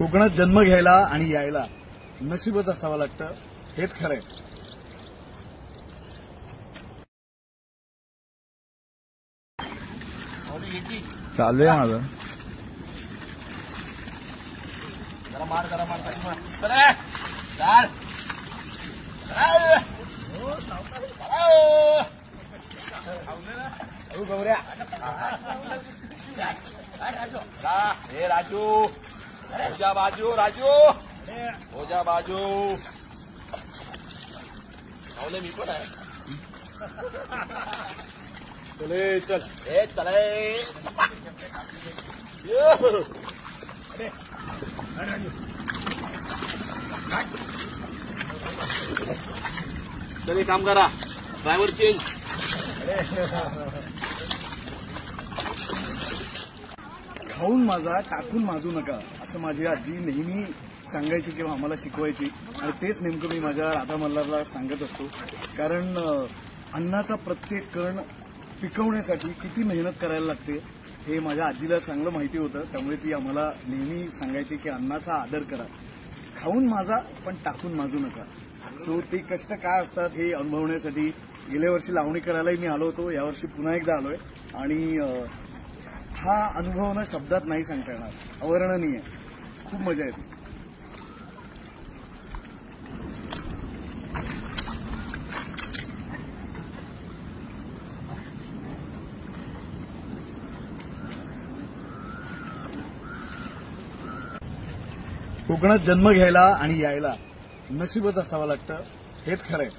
कोकणात जन्म घ्यायला आणि यायला नशीबच असावं लागतं, हेच खरंय. चालू आहे माझं. गौऱ्या हे राजू ओजा बाजू राजू ओजा बाजू आवले मी पण आहे. चले चल हे चले चले काम करा ड्रायव्हर चेंज. खाऊन माझा टाकून माजू नका असं माझी आजी नेहमी सांगायची किंवा आम्हाला शिकवायची, आणि तेच नेमकं मी माझ्या राधा मल्हारला सांगत असतो. कारण अन्नाचा प्रत्येक कण पिकवण्यासाठी किती मेहनत करायला लागते हे माझ्या आजीला चांगलं माहिती होतं. त्यामुळे ती आम्हाला नेहमी सांगायची की अन्नाचा आदर करा, खाऊन माझा पण टाकून माजू नका. सो ते कष्ट काय असतात हे अनुभवण्यासाठी गेल्या वर्षी लावणी करायलाही मी आलो होतो, यावर्षी पुन्हा एकदा आलोय. आणि हा अनुभव ना शब्दात नाही सांगता येणार, अवर्णनीय, खूप मजा येते. कोकणात जन्म घ्यायला आणि यायला नशीबच असावं लागतं, हेच खरंय.